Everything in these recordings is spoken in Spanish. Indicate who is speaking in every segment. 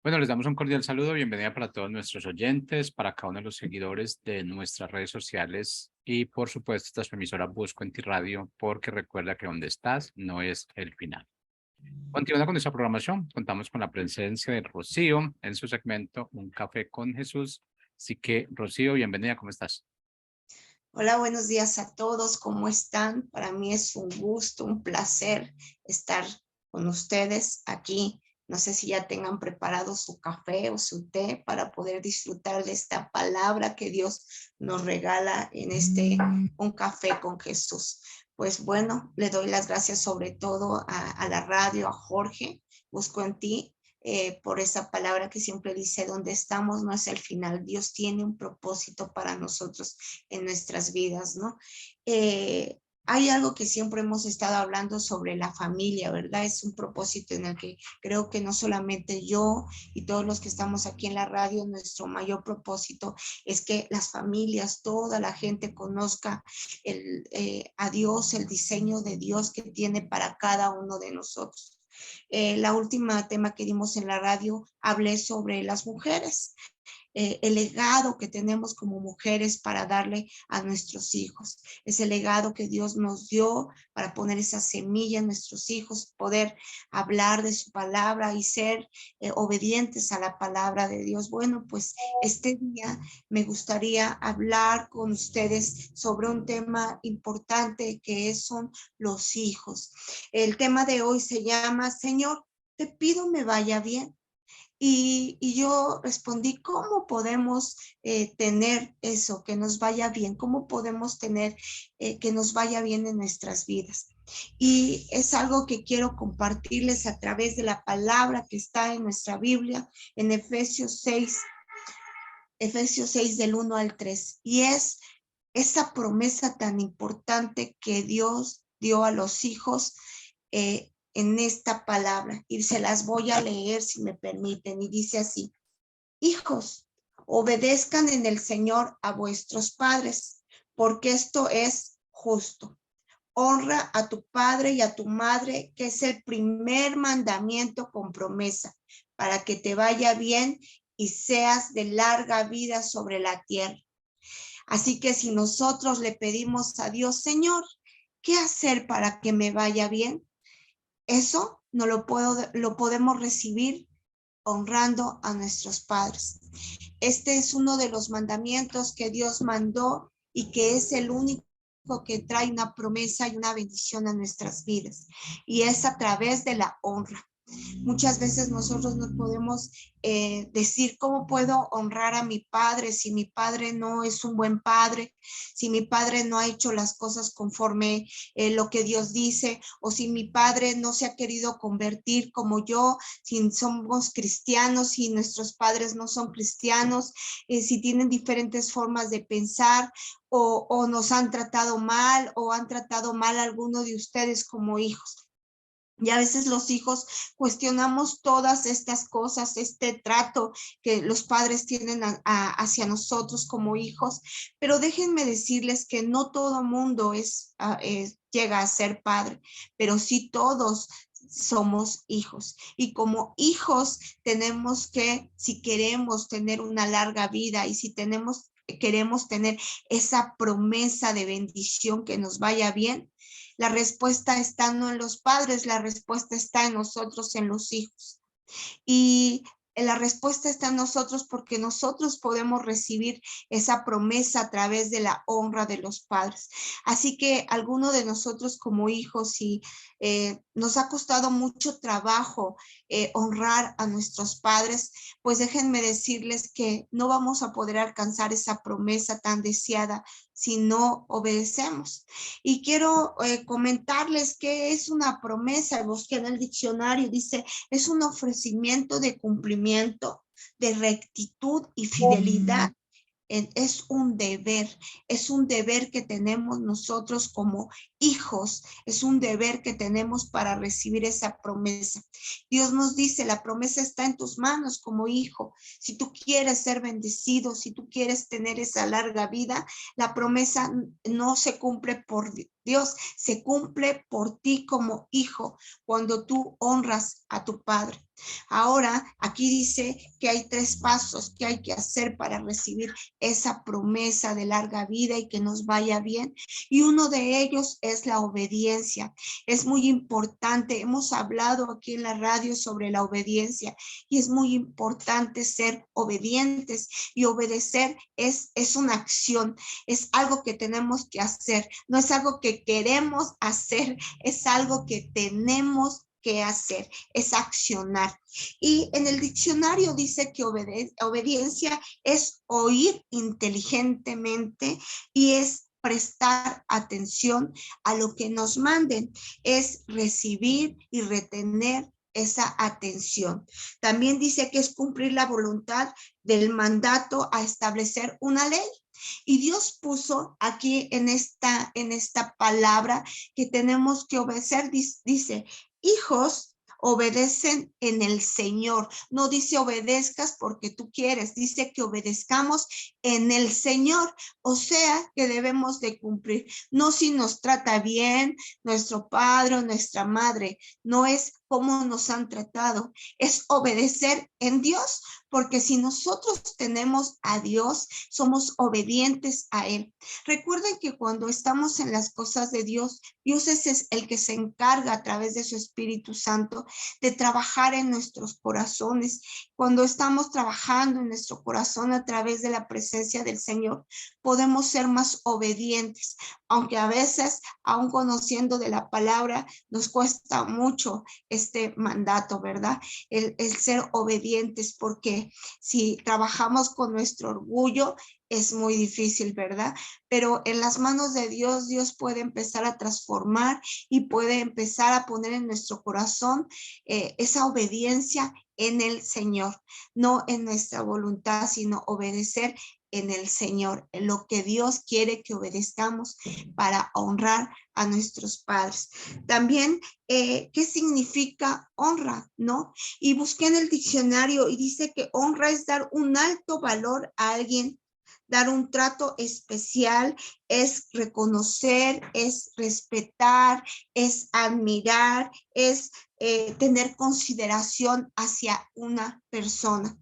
Speaker 1: Bueno, les damos un cordial saludo, bienvenida para todos nuestros oyentes, para cada uno de los seguidores de nuestras redes sociales y por supuesto esta es su emisora Busco en Ti Radio, porque recuerda que donde estás no es el final. Continuando con nuestra programación, contamos con la presencia de Rocío en su segmento Un Café con Jesús. Así que, Rocío, bienvenida, ¿cómo estás?
Speaker 2: Hola, buenos días a todos. ¿Cómo están? Para mí es un gusto, un placer estar con ustedes aquí. No sé si ya tengan preparado su café o su té para poder disfrutar de esta palabra que Dios nos regala en Un Café con Jesús. Pues bueno, le doy las gracias sobre todo a la radio, a Jorge, Busco en Ti, por esa palabra que siempre dice, donde estamos no es el final. Dios tiene un propósito para nosotros en nuestras vidas, ¿no? Hay algo que siempre hemos estado hablando sobre la familia, ¿verdad? Es un propósito en el que creo que no solamente yo y todos los que estamos aquí en la radio, nuestro mayor propósito es que las familias, toda la gente conozca a Dios, el diseño de Dios que tiene para cada uno de nosotros. La última tema que dimos en la radio hablé sobre las mujeres, el legado que tenemos como mujeres para darle a nuestros hijos, ese legado que Dios nos dio para poner esa semilla en nuestros hijos, poder hablar de su palabra y ser obedientes a la palabra de Dios. Bueno, pues este día me gustaría hablar con ustedes sobre un tema importante que son los hijos. El tema de hoy se llama, Señor, te pido me vaya bien. Y yo respondí, ¿cómo podemos tener eso, que nos vaya bien? ¿Cómo podemos tener que nos vaya bien en nuestras vidas? Y es algo que quiero compartirles a través de la palabra que está en nuestra Biblia, en Efesios 6 del 1 al 3. Y es esa promesa tan importante que Dios dio a los hijos en esta palabra. Y se las voy a leer si me permiten. Y dice así: hijos, obedezcan en el Señor a vuestros padres, porque esto es justo. Honra a tu padre y a tu madre, que es el primer mandamiento con promesa, para que te vaya bien y seas de larga vida sobre la tierra. Así que si nosotros le pedimos a Dios, Señor, ¿qué hacer para que me vaya bien? Eso no lo podemos recibir honrando a nuestros padres. Este es uno de los mandamientos que Dios mandó y que es el único que trae una promesa y una bendición a nuestras vidas. Y es a través de la honra. Muchas veces nosotros no podemos decir cómo puedo honrar a mi padre si mi padre no es un buen padre, si mi padre no ha hecho las cosas conforme lo que Dios dice, o si mi padre no se ha querido convertir como yo, si somos cristianos, si nuestros padres no son cristianos, si tienen diferentes formas de pensar o nos han tratado mal o han tratado mal a alguno de ustedes como hijos. Y a veces los hijos cuestionamos todas estas cosas, este trato que los padres tienen hacia nosotros como hijos, pero déjenme decirles que no todo mundo llega a ser padre, pero sí todos somos hijos. Y como hijos tenemos que, si queremos tener una larga vida y si queremos tener esa promesa de bendición que nos vaya bien, la respuesta está no en los padres, la respuesta está en nosotros, en los hijos. Y la respuesta está en nosotros porque nosotros podemos recibir esa promesa a través de la honra de los padres. Así que alguno de nosotros como hijos, si nos ha costado mucho trabajo honrar a nuestros padres, pues déjenme decirles que no vamos a poder alcanzar esa promesa tan deseada si no obedecemos. Y quiero comentarles que es una promesa. Busqué en el diccionario, dice, es un ofrecimiento de cumplimiento, de rectitud y fidelidad. Es un deber que tenemos nosotros como hijos, es un deber que tenemos para recibir esa promesa. Dios nos dice, la promesa está en tus manos como hijo. Si tú quieres ser bendecido, si tú quieres tener esa larga vida, la promesa no se cumple por Dios se cumple por ti como hijo cuando tú honras a tu padre. Ahora, aquí dice que hay 3 pasos que hay que hacer para recibir esa promesa de larga vida y que nos vaya bien. Y uno de ellos es la obediencia. Es muy importante. Hemos hablado aquí en la radio sobre la obediencia y es muy importante ser obedientes, y obedecer es una acción, es algo que tenemos que hacer, no es algo que queremos hacer, es algo que tenemos que hacer, es accionar. Y en el diccionario dice que obediencia es oír inteligentemente y es prestar atención a lo que nos manden, es recibir y retener esa atención. También dice que es cumplir la voluntad del mandato a establecer una ley. Y Dios puso aquí en esta palabra que tenemos que obedecer, dice, hijos, obedecen en el Señor. No dice obedezcas porque tú quieres, dice que obedezcamos en el Señor. O sea, que debemos de cumplir. No si nos trata bien nuestro padre o nuestra madre, no es cómo nos han tratado, es obedecer en Dios, porque si nosotros tenemos a Dios, somos obedientes a Él. Recuerden que cuando estamos en las cosas de Dios, Dios es el que se encarga a través de su Espíritu Santo de trabajar en nuestros corazones. Cuando estamos trabajando en nuestro corazón a través de la presencia del Señor, podemos ser más obedientes, aunque a veces, aún conociendo de la palabra, nos cuesta mucho este mandato, ¿verdad? El ser obedientes, porque si trabajamos con nuestro orgullo, es muy difícil, ¿verdad? Pero en las manos de Dios, Dios puede empezar a transformar y puede empezar a poner en nuestro corazón esa obediencia en el Señor, no en nuestra voluntad, sino obedecer en el Señor, en lo que Dios quiere que obedezcamos para honrar a nuestros padres. También, ¿qué significa honra? ¿No? Y busqué en el diccionario y dice que honra es dar un alto valor a alguien, dar un trato especial, es reconocer, es respetar, es admirar, es tener consideración hacia una persona.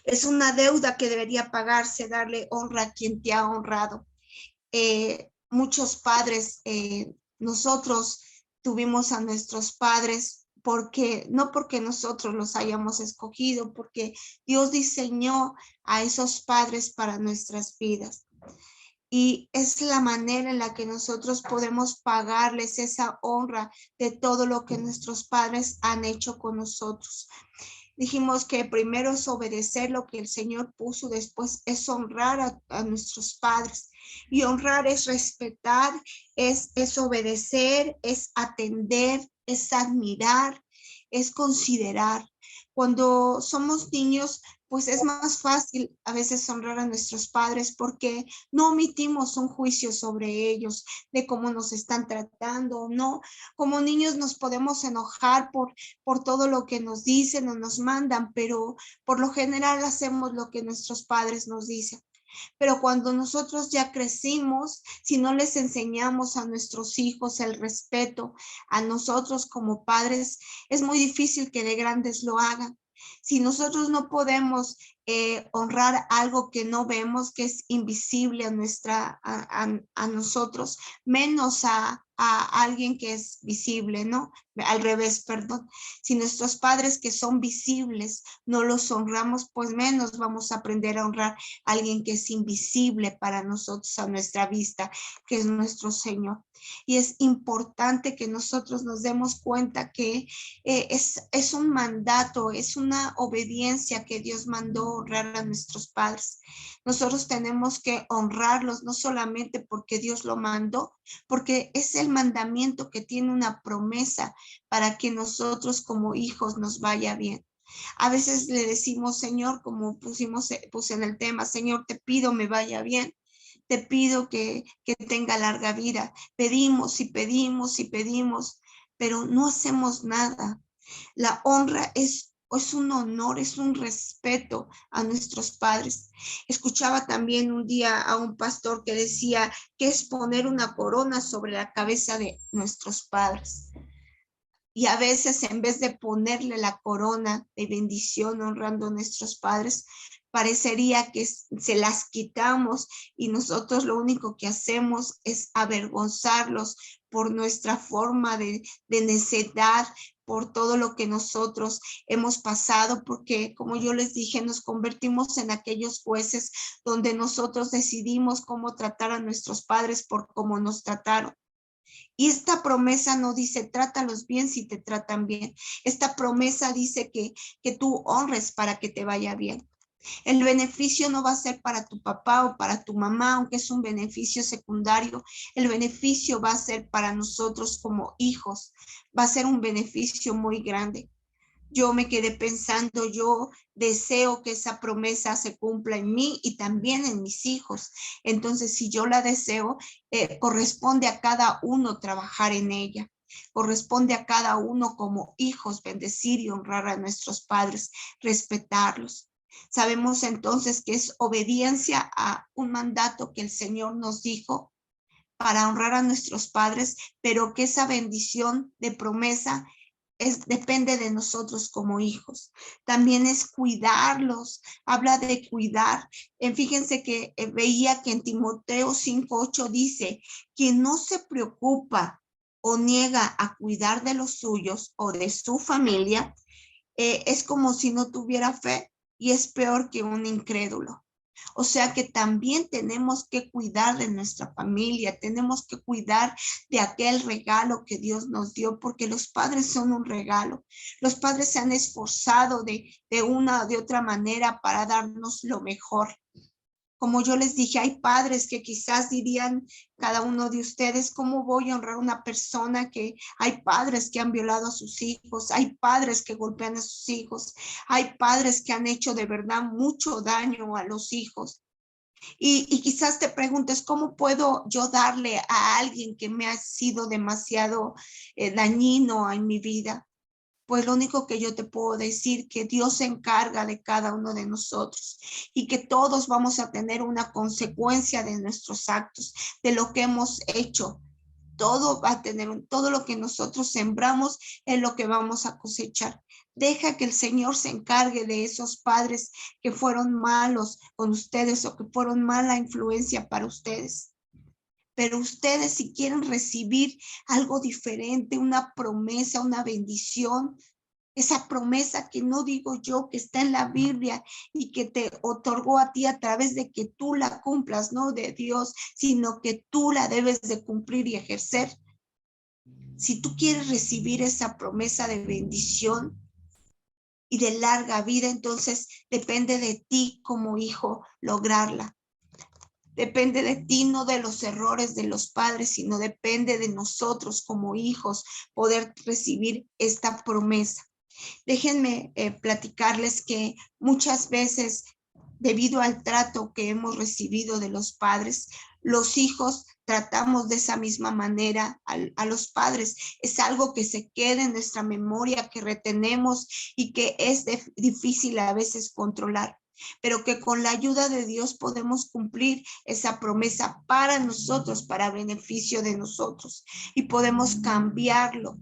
Speaker 2: Es una deuda que debería pagarse, darle honra a quien te ha honrado. Muchos padres, nosotros tuvimos a nuestros padres no porque nosotros los hayamos escogido, porque Dios diseñó a esos padres para nuestras vidas. Y es la manera en la que nosotros podemos pagarles esa honra de todo lo que nuestros padres han hecho con nosotros. Dijimos que primero es obedecer lo que el Señor puso, después es honrar a nuestros padres. Y honrar es respetar, es obedecer, es atender, es admirar, es considerar. Cuando somos niños, pues es más fácil a veces honrar a nuestros padres porque no omitimos un juicio sobre ellos, de cómo nos están tratando, ¿no? Como niños nos podemos enojar por todo lo que nos dicen o nos mandan, pero por lo general hacemos lo que nuestros padres nos dicen. Pero cuando nosotros ya crecimos, si no les enseñamos a nuestros hijos el respeto a nosotros como padres, es muy difícil que de grandes lo hagan. Si nosotros no podemos honrar algo que no vemos, que es invisible a nosotros, menos a alguien que es visible, ¿no? Al revés, perdón. Si nuestros padres que son visibles no los honramos, pues menos vamos a aprender a honrar a alguien que es invisible para nosotros, a nuestra vista, que es nuestro Señor. Y es importante que nosotros nos demos cuenta que es un mandato, es una obediencia que Dios mandó honrar a nuestros padres. Nosotros tenemos que honrarlos, no solamente porque Dios lo mandó, porque es el mandamiento que tiene una promesa para que nosotros como hijos nos vaya bien. A veces le decimos, Señor, como puse en el tema, Señor, te pido me vaya bien. Te pido que tenga larga vida. Pedimos y pedimos y pedimos, pero no hacemos nada. La honra es es un honor, es un respeto a nuestros padres. Escuchaba también un día a un pastor que decía que es poner una corona sobre la cabeza de nuestros padres. Y a veces en vez de ponerle la corona de bendición honrando a nuestros padres, parecería que se las quitamos y nosotros lo único que hacemos es avergonzarlos por nuestra forma de necedad, por todo lo que nosotros hemos pasado, porque como yo les dije, nos convertimos en aquellos jueces donde nosotros decidimos cómo tratar a nuestros padres por cómo nos trataron. Y esta promesa no dice, trátalos bien si te tratan bien. Esta promesa dice que tú honres para que te vaya bien. El beneficio no va a ser para tu papá o para tu mamá, aunque es un beneficio secundario. El beneficio va a ser para nosotros como hijos. Va a ser un beneficio muy grande. Yo me quedé pensando, yo deseo que esa promesa se cumpla en mí y también en mis hijos. Entonces, si yo la deseo, corresponde a cada uno trabajar en ella. Corresponde a cada uno como hijos bendecir y honrar a nuestros padres, respetarlos. Sabemos entonces que es obediencia a un mandato que el Señor nos dijo para honrar a nuestros padres, pero que esa bendición de promesa depende de nosotros como hijos. También es cuidarlos, habla de cuidar. Fíjense que veía que en Timoteo 5:8 dice, quien no se preocupa o niega a cuidar de los suyos o de su familia, es como si no tuviera fe y es peor que un incrédulo. O sea que también tenemos que cuidar de nuestra familia, tenemos que cuidar de aquel regalo que Dios nos dio, porque los padres son un regalo. Los padres se han esforzado de una o de otra manera para darnos lo mejor. Como yo les dije, hay padres que quizás dirían cada uno de ustedes, ¿cómo voy a honrar a una persona que hay padres que han violado a sus hijos? Hay padres que golpean a sus hijos. Hay padres que han hecho de verdad mucho daño a los hijos. Y quizás te preguntes, ¿cómo puedo yo darle a alguien que me ha sido demasiado dañino en mi vida? Pues lo único que yo te puedo decir, que Dios se encarga de cada uno de nosotros y que todos vamos a tener una consecuencia de nuestros actos, de lo que hemos hecho. Todo va a tener, todo lo que nosotros sembramos es lo que vamos a cosechar. Deja que el Señor se encargue de esos padres que fueron malos con ustedes o que fueron mala influencia para ustedes. Pero ustedes, si quieren recibir algo diferente, una promesa, una bendición, esa promesa que no digo yo, que está en la Biblia y que te otorgó a ti a través de que tú la cumplas, no de Dios, sino que tú la debes de cumplir y ejercer. Si tú quieres recibir esa promesa de bendición y de larga vida, entonces depende de ti como hijo lograrla. Depende de ti, no de los errores de los padres, sino depende de nosotros como hijos poder recibir esta promesa. Déjenme platicarles que muchas veces, debido al trato que hemos recibido de los padres, los hijos tratamos de esa misma manera a los padres. Es algo que se queda en nuestra memoria, que retenemos y que es difícil a veces controlar, pero que con la ayuda de Dios podemos cumplir esa promesa para nosotros, para beneficio de nosotros, y podemos cambiarlo.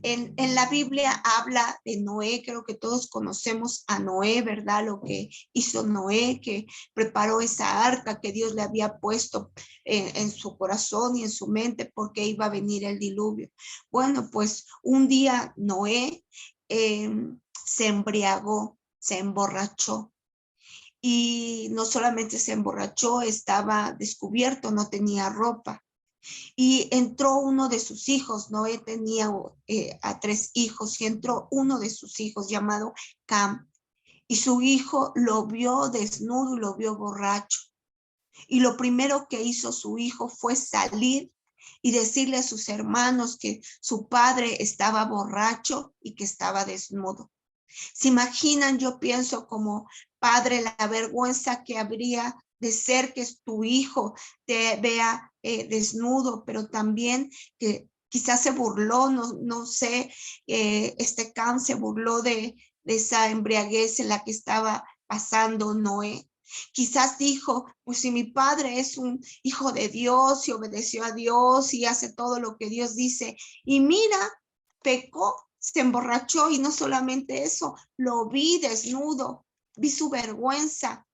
Speaker 2: En la Biblia habla de Noé, creo que todos conocemos a Noé, ¿verdad? Lo que hizo Noé, que preparó esa arca que Dios le había puesto en su corazón y en su mente porque iba a venir el diluvio. Bueno, pues un día Noé se embriagó, se emborrachó. Y no solamente se emborrachó, estaba descubierto, no tenía ropa. Y entró uno de sus hijos, Noé tenía a 3 hijos, y entró uno de sus hijos llamado Cam. Y su hijo lo vio desnudo y lo vio borracho. Y lo primero que hizo su hijo fue salir y decirle a sus hermanos que su padre estaba borracho y que estaba desnudo. ¿Se imaginan? Yo pienso como padre la vergüenza que habría de ser que tu hijo te vea desnudo, pero también que quizás se burló, no sé, Cam se burló de esa embriaguez en la que estaba pasando Noé. Quizás dijo, pues si mi padre es un hijo de Dios y obedeció a Dios y hace todo lo que Dios dice, y mira, pecó, se emborrachó, y no solamente eso, lo vi desnudo, vi su vergüenza,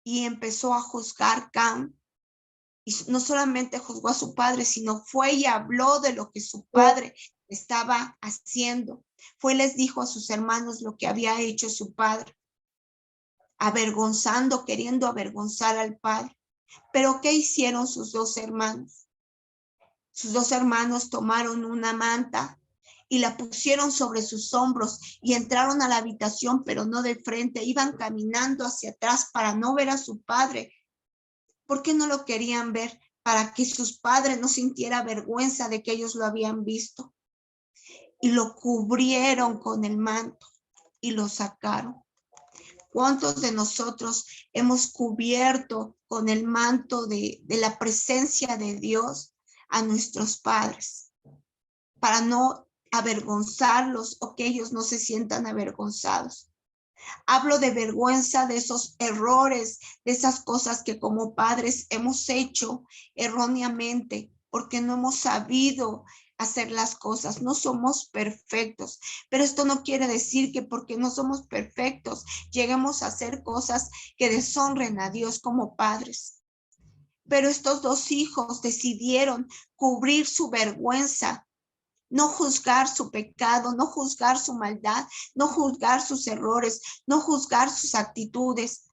Speaker 2: y empezó a juzgar Cam. Y no solamente juzgó a su padre, sino fue y habló de lo que su padre estaba haciendo. Fue y les dijo a sus hermanos lo que había hecho su padre, avergonzando, queriendo avergonzar al padre. Pero ¿qué hicieron sus dos hermanos? Sus dos hermanos tomaron una manta y la pusieron sobre sus hombros y entraron a la habitación, pero no de frente. Iban caminando hacia atrás para no ver a su padre. ¿Por qué no lo querían ver? Para que sus padres no sintieran vergüenza de que ellos lo habían visto. Y lo cubrieron con el manto y lo sacaron. ¿Cuántos de nosotros hemos cubierto con el manto de la presencia de Dios a nuestros padres para no avergonzarlos o que ellos no se sientan avergonzados? Hablo de vergüenza, de esos errores, de esas cosas que como padres hemos hecho erróneamente porque no hemos sabido hacer las cosas. No somos perfectos, pero esto no quiere decir que porque no somos perfectos lleguemos a hacer cosas que deshonren a Dios como padres. Pero estos dos hijos decidieron cubrir su vergüenza, no juzgar su pecado, no juzgar su maldad, no juzgar sus errores, no juzgar sus actitudes.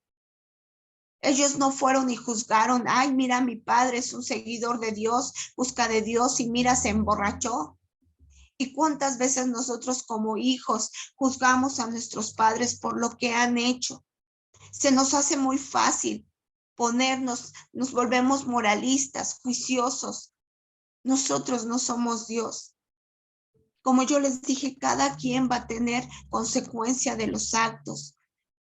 Speaker 2: Ellos no fueron y juzgaron, ay, mira, mi padre es un seguidor de Dios, busca de Dios y mira, se emborrachó. ¿Y cuántas veces nosotros como hijos juzgamos a nuestros padres por lo que han hecho? Se nos hace muy fácil ponernos, nos volvemos moralistas, juiciosos. Nosotros no somos Dios. Como yo les dije, cada quien va a tener consecuencia de los actos.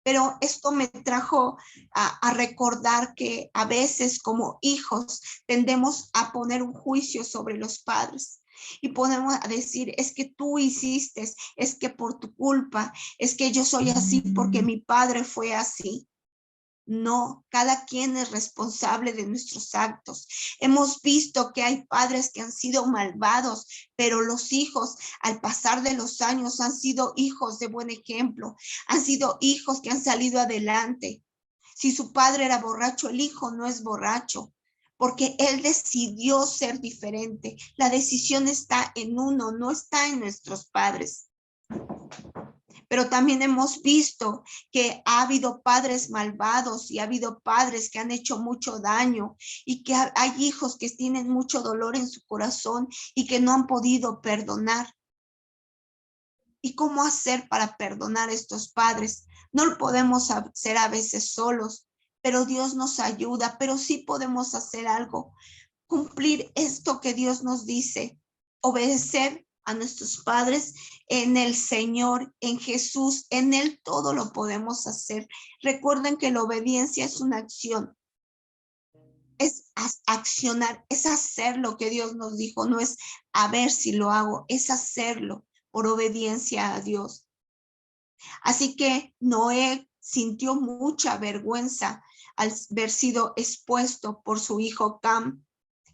Speaker 2: Pero esto me trajo a recordar que a veces como hijos tendemos a poner un juicio sobre los padres. Y podemos decir, es que tú hiciste, es que por tu culpa, es que yo soy así porque mi padre fue así. No, cada quien es responsable de nuestros actos. Hemos visto que hay padres que han sido malvados, pero los hijos al pasar de los años han sido hijos de buen ejemplo, han sido hijos que han salido adelante. Si su padre era borracho, el hijo no es borracho, porque él decidió ser diferente. La decisión está en uno, no está en nuestros padres. Pero también hemos visto que ha habido padres malvados y ha habido padres que han hecho mucho daño y que hay hijos que tienen mucho dolor en su corazón y que no han podido perdonar. ¿Y cómo hacer para perdonar a estos padres? No lo podemos hacer a veces solos, pero Dios nos ayuda, pero sí podemos hacer algo, cumplir esto que Dios nos dice, obedecer a nuestros padres en el Señor, en Jesús, en Él todo lo podemos hacer. Recuerden que la obediencia es una acción, es accionar, es hacer lo que Dios nos dijo, no es a ver si lo hago, es hacerlo por obediencia a Dios. Así que Noé sintió mucha vergüenza al haber sido expuesto por su hijo Cam.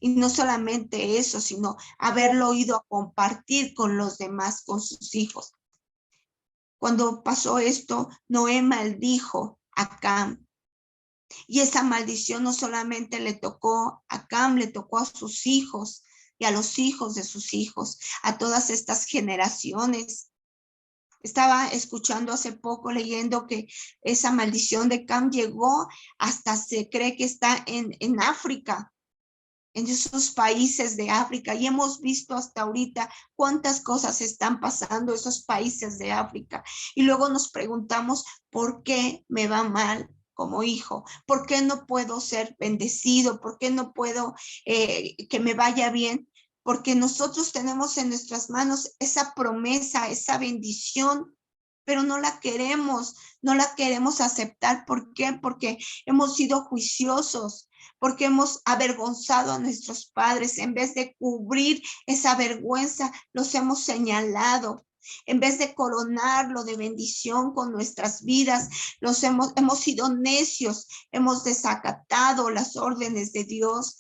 Speaker 2: Y no solamente eso, sino haberlo ido a compartir con los demás, con sus hijos. Cuando pasó esto, Noé maldijo a Cam. Y esa maldición no solamente le tocó a Cam, le tocó a sus hijos y a los hijos de sus hijos, a todas estas generaciones. Estaba escuchando hace poco, leyendo que esa maldición de Cam llegó hasta, se cree que está en África, en esos países de África, y hemos visto hasta ahorita cuántas cosas están pasando en esos países de África. Y luego nos preguntamos, ¿por qué me va mal como hijo? ¿Por qué no puedo ser bendecido? ¿Por qué no puedo que me vaya bien? Porque nosotros tenemos en nuestras manos esa promesa, esa bendición, pero no la queremos aceptar. ¿Por qué? Porque hemos sido juiciosos, porque hemos avergonzado a nuestros padres. En vez de cubrir esa vergüenza, los hemos señalado, En vez de coronarlo de bendición con nuestras vidas, hemos sido necios, hemos desacatado las órdenes de Dios.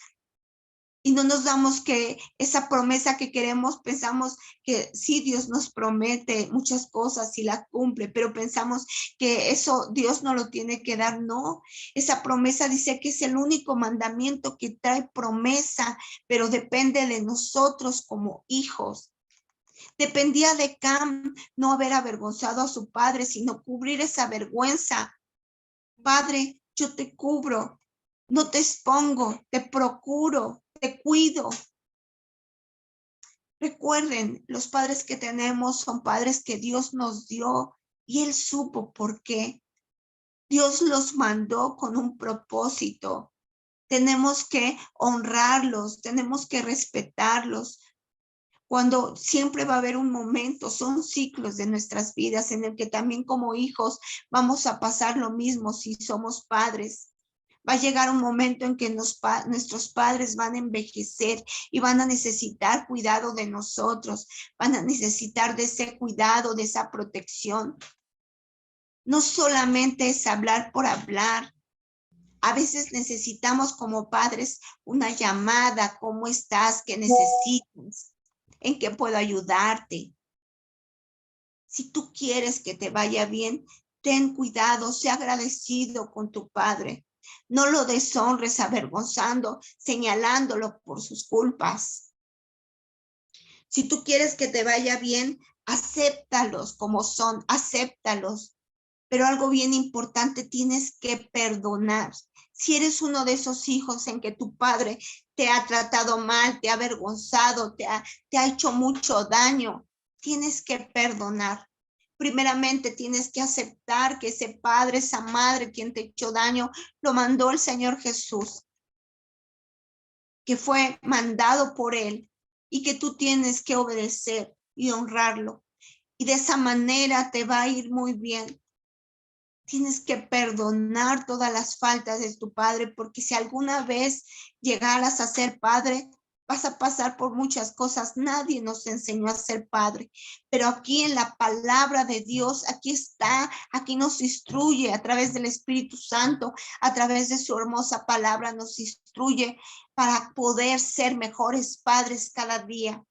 Speaker 2: Y no nos damos que esa promesa que queremos, pensamos que sí, Dios nos promete muchas cosas y las cumple, pero pensamos que eso Dios no lo tiene que dar. No, esa promesa dice que es el único mandamiento que trae promesa, pero depende de nosotros como hijos. Dependía de Cam no haber avergonzado a su padre, sino cubrir esa vergüenza. Padre, yo te cubro, no te expongo, te procuro, te cuido. Recuerden, los padres que tenemos son padres que Dios nos dio y Él supo por qué. Dios los mandó con un propósito. Tenemos que honrarlos, tenemos que respetarlos. Cuando siempre va a haber un momento, son ciclos de nuestras vidas en el que también como hijos vamos a pasar lo mismo si somos padres. Va a llegar un momento en que nuestros padres van a envejecer y van a necesitar cuidado de nosotros, van a necesitar de ese cuidado, de esa protección. No solamente es hablar por hablar. A veces necesitamos como padres una llamada, ¿cómo estás? ¿Qué necesitas? ¿En qué puedo ayudarte? Si tú quieres que te vaya bien, ten cuidado, sé agradecido con tu padre. No lo deshonres avergonzando, señalándolo por sus culpas. Si tú quieres que te vaya bien, acéptalos como son, acéptalos. Pero algo bien importante, tienes que perdonar. Si eres uno de esos hijos en que tu padre te ha tratado mal, te ha avergonzado, te ha hecho mucho daño, tienes que perdonar. Primeramente tienes que aceptar que ese padre, esa madre, quien te echó daño, lo mandó el Señor Jesús, que fue mandado por Él y que tú tienes que obedecer y honrarlo. Y de esa manera te va a ir muy bien. Tienes que perdonar todas las faltas de tu padre, porque si alguna vez llegaras a ser padre, vas a pasar por muchas cosas. Nadie nos enseñó a ser padre, pero aquí en la palabra de Dios, aquí está, aquí nos instruye a través del Espíritu Santo, a través de su hermosa palabra, nos instruye para poder ser mejores padres cada día.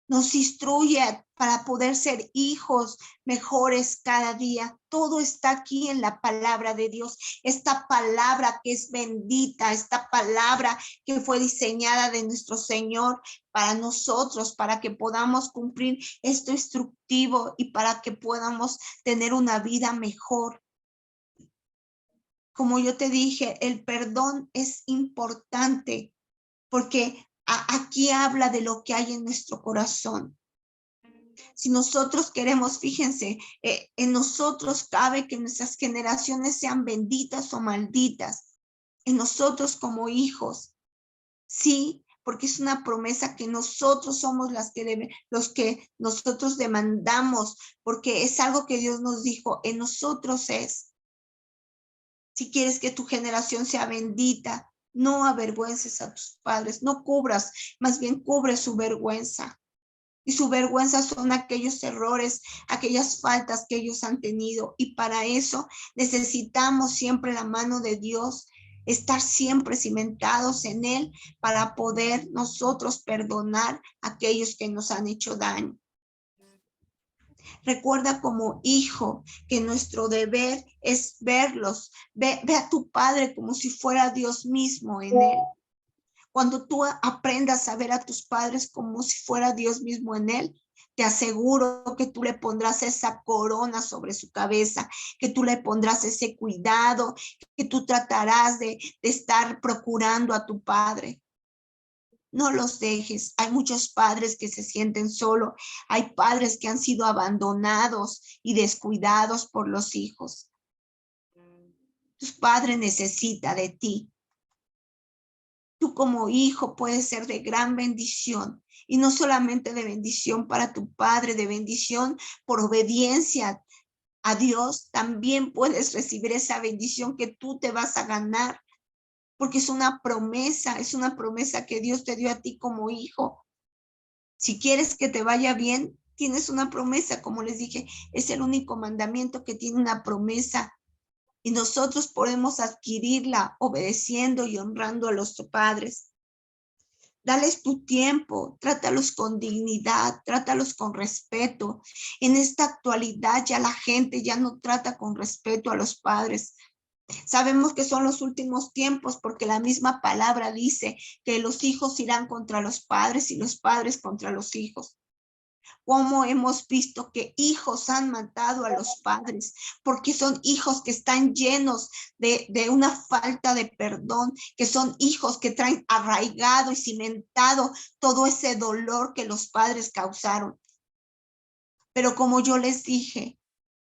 Speaker 2: Nos instruye para poder ser hijos mejores cada día. Todo está aquí en la palabra de Dios. Esta palabra que es bendita, esta palabra que fue diseñada de nuestro Señor para nosotros, para que podamos cumplir esto instructivo y para que podamos tener una vida mejor. Como yo te dije, el perdón es importante porque aquí habla de lo que hay en nuestro corazón. Si nosotros queremos, fíjense, en nosotros cabe que nuestras generaciones sean benditas o malditas, en nosotros como hijos, sí, porque es una promesa que nosotros somos los que nosotros demandamos, porque es algo que Dios nos dijo, en nosotros es. Si quieres que tu generación sea bendita, no avergüences a tus padres, no cubras, más bien cubre su vergüenza. Y su vergüenza son aquellos errores, aquellas faltas que ellos han tenido. Y para eso necesitamos siempre la mano de Dios, estar siempre cimentados en Él para poder nosotros perdonar a aquellos que nos han hecho daño. Recuerda como hijo que nuestro deber es verlos. Ve a tu padre como si fuera Dios mismo en él. Cuando tú aprendas a ver a tus padres como si fuera Dios mismo en él, te aseguro que tú le pondrás esa corona sobre su cabeza, que tú le pondrás ese cuidado, que tú tratarás de estar procurando a tu padre. No los dejes. Hay muchos padres que se sienten solos. Hay padres que han sido abandonados y descuidados por los hijos. Tu padre necesita de ti. Tú como hijo puedes ser de gran bendición y no solamente de bendición para tu padre, de bendición por obediencia a Dios, también puedes recibir esa bendición que tú te vas a ganar, porque es una promesa que Dios te dio a ti como hijo. Si quieres que te vaya bien, tienes una promesa, como les dije, es el único mandamiento que tiene una promesa. Y nosotros podemos adquirirla obedeciendo y honrando a los padres. Dales tu tiempo, trátalos con dignidad, trátalos con respeto. En esta actualidad ya la gente ya no trata con respeto a los padres. Sabemos que son los últimos tiempos porque la misma palabra dice que los hijos irán contra los padres y los padres contra los hijos. Cómo hemos visto que hijos han matado a los padres, porque son hijos que están llenos de una falta de perdón, que son hijos que traen arraigado y cimentado todo ese dolor que los padres causaron. Pero como yo les dije,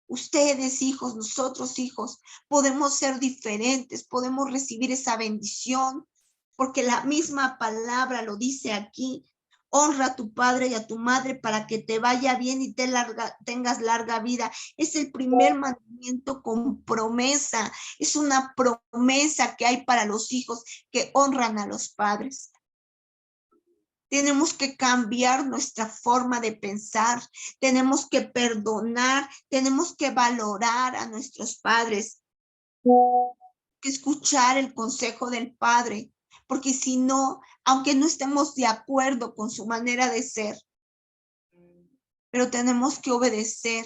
Speaker 2: ustedes hijos, nosotros hijos, podemos ser diferentes, podemos recibir esa bendición, porque la misma palabra lo dice aquí. Honra a tu padre y a tu madre para que te vaya bien y tengas larga vida. Es el primer mandamiento con promesa. Es una promesa que hay para los hijos que honran a los padres. Tenemos que cambiar nuestra forma de pensar, tenemos que perdonar, tenemos que valorar a nuestros padres, que escuchar el consejo del padre, porque si no, aunque no estemos de acuerdo con su manera de ser, pero tenemos que obedecer.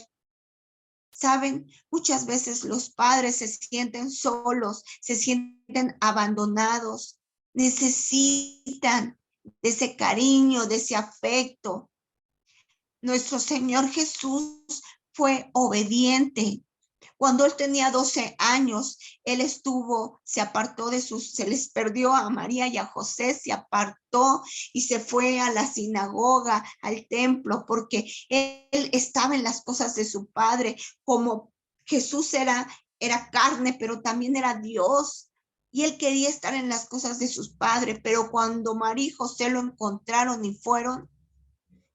Speaker 2: Saben, muchas veces los padres se sienten solos, se sienten abandonados, necesitan de ese cariño, de ese afecto. Nuestro Señor Jesús fue obediente. Cuando él tenía 12 años, él se apartó se les perdió a María y a José, se apartó y se fue a la sinagoga, al templo, porque él estaba en las cosas de su Padre. Como Jesús era carne, pero también era Dios. Y él quería estar en las cosas de sus padres, pero cuando María y José lo encontraron y fueron,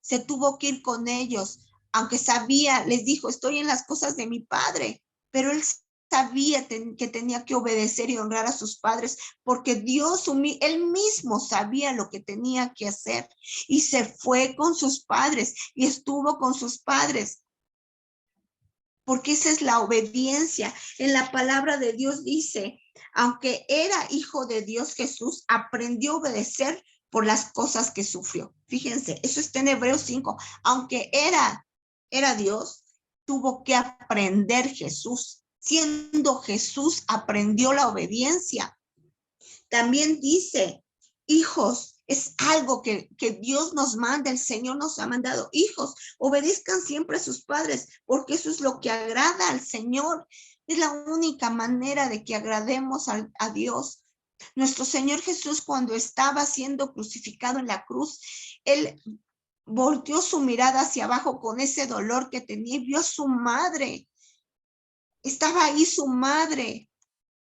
Speaker 2: se tuvo que ir con ellos, aunque sabía, les dijo, estoy en las cosas de mi padre, pero él sabía que tenía que obedecer y honrar a sus padres, porque él mismo sabía lo que tenía que hacer, y se fue con sus padres, y estuvo con sus padres, porque esa es la obediencia. En la palabra de Dios dice, aunque era hijo de Dios, Jesús aprendió a obedecer por las cosas que sufrió. Fíjense, eso está en Hebreos 5. Aunque era Dios, tuvo que aprender Jesús. Siendo Jesús, aprendió la obediencia. También dice, hijos, es algo que Dios nos manda, el Señor nos ha mandado. Hijos, obedezcan siempre a sus padres, porque eso es lo que agrada al Señor. Es la única manera de que agrademos a Dios. Nuestro Señor Jesús, cuando estaba siendo crucificado en la cruz, él volteó su mirada hacia abajo con ese dolor que tenía y vio a su madre. Estaba ahí su madre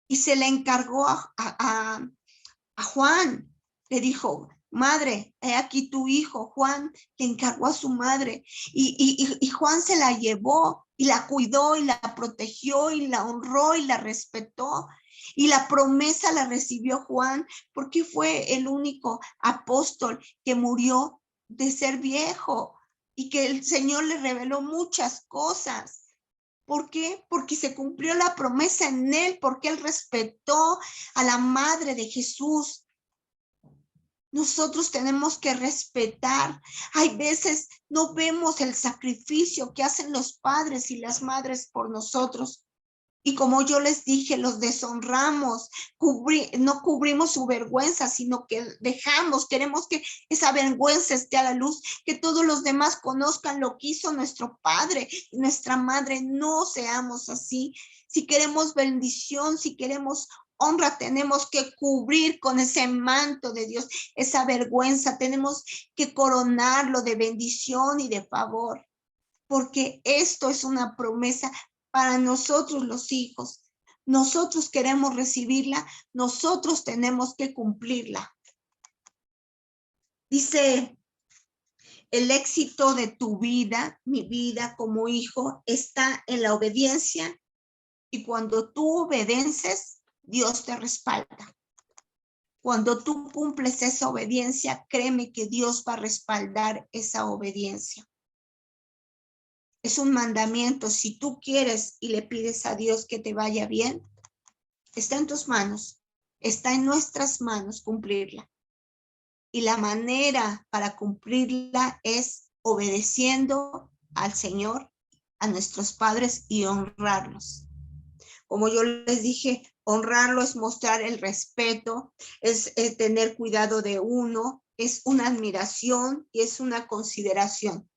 Speaker 2: y se le encargó a Juan. Le dijo, madre, he aquí tu hijo. Juan le encargó a su madre y Juan se la llevó y la cuidó y la protegió y la honró y la respetó. Y la promesa la recibió Juan porque fue el único apóstol que murió de ser viejo y que el Señor le reveló muchas cosas. ¿Por qué? Porque se cumplió la promesa en él, porque él respetó a la madre de Jesús. Nosotros tenemos que respetar. Hay veces no vemos el sacrificio que hacen los padres y las madres por nosotros. Y como yo les dije, los deshonramos, no cubrimos su vergüenza, sino que queremos que esa vergüenza esté a la luz, que todos los demás conozcan lo que hizo nuestro padre y nuestra madre. No seamos así. Si queremos bendición, si queremos honra, tenemos que cubrir con ese manto de Dios, esa vergüenza, tenemos que coronarlo de bendición y de favor, porque esto es una promesa para nosotros los hijos. Nosotros queremos recibirla, nosotros tenemos que cumplirla. Dice, el éxito de tu vida, mi vida como hijo, está en la obediencia, y cuando tú obedeces, Dios te respalda. Cuando tú cumples esa obediencia, créeme que Dios va a respaldar esa obediencia. Es un mandamiento. Si tú quieres y le pides a Dios que te vaya bien, está en tus manos, está en nuestras manos cumplirla. Y la manera para cumplirla es obedeciendo al Señor, a nuestros padres y honrarlos. Como yo les dije, honrarlo es mostrar el respeto, es tener cuidado de uno, es una admiración y es una consideración.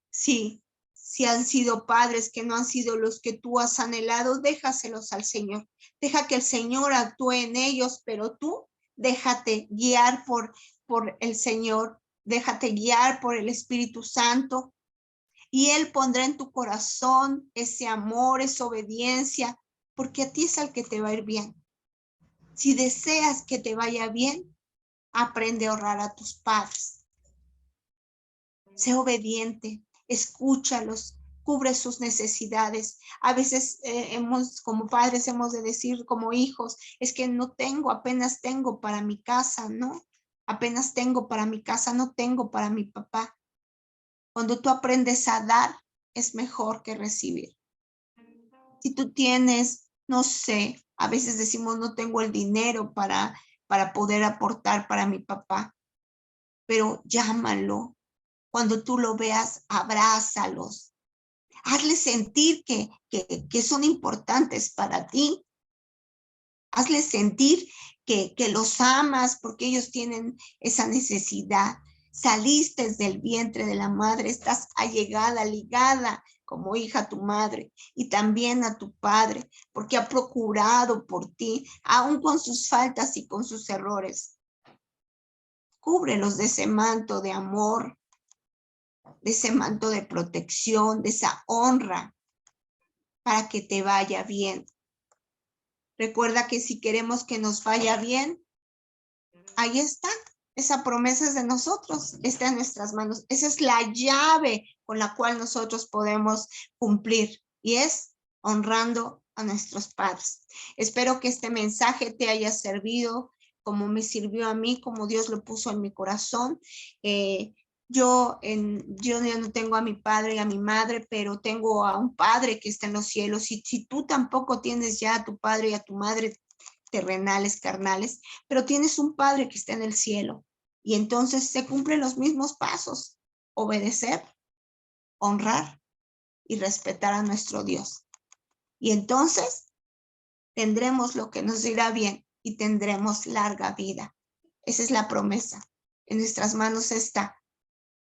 Speaker 2: Sí, si han sido padres que no han sido los que tú has anhelado, déjaselos al Señor. Deja que el Señor actúe en ellos, pero tú déjate guiar por el Señor, déjate guiar por el Espíritu Santo y Él pondrá en tu corazón ese amor, esa obediencia, porque a ti es al que te va a ir bien. Si deseas que te vaya bien, aprende a honrar a tus padres. Sé obediente, escúchalos, cubre sus necesidades. A veces como padres hemos de decir como hijos, es que no tengo, apenas tengo para mi casa, ¿no? Apenas tengo para mi casa, no tengo para mi papá. Cuando tú aprendes a dar, es mejor que recibir. Si tú tienes, no sé, a veces decimos no tengo el dinero para poder aportar para mi papá, pero llámalo. Cuando tú lo veas, abrázalos. Hazles sentir que son importantes para ti. Hazles sentir que los amas porque ellos tienen esa necesidad. Saliste del vientre de la madre, estás allegada, ligada como hija a tu madre y también a tu padre, porque ha procurado por ti, aun con sus faltas y con sus errores. Cúbrelos de ese manto de amor, de ese manto de protección, de esa honra, para que te vaya bien. Recuerda que si queremos que nos vaya bien, ahí está. Esa promesa es de nosotros, está en nuestras manos. Esa es la llave con la cual nosotros podemos cumplir y es honrando a nuestros padres. Espero que este mensaje te haya servido como me sirvió a mí, como Dios lo puso en mi corazón. Yo ya no tengo a mi padre y a mi madre, pero tengo a un padre que está en los cielos. Y si tú tampoco tienes ya a tu padre y a tu madre terrenales, carnales, pero tienes un padre que está en el cielo. Y entonces se cumplen los mismos pasos: obedecer, honrar y respetar a nuestro Dios. Y entonces tendremos lo que nos irá bien y tendremos larga vida. Esa es la promesa. En nuestras manos está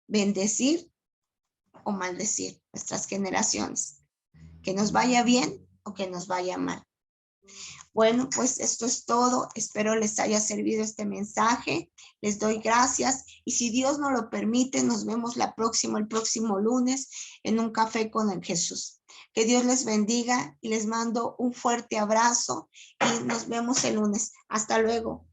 Speaker 2: bendecir o maldecir nuestras generaciones. Que nos vaya bien o que nos vaya mal. Bueno, pues esto es todo. Espero les haya servido este mensaje. Les doy gracias y si Dios nos lo permite, nos vemos el próximo lunes en un café con el Jesús. Que Dios les bendiga y les mando un fuerte abrazo y nos vemos el lunes. Hasta luego.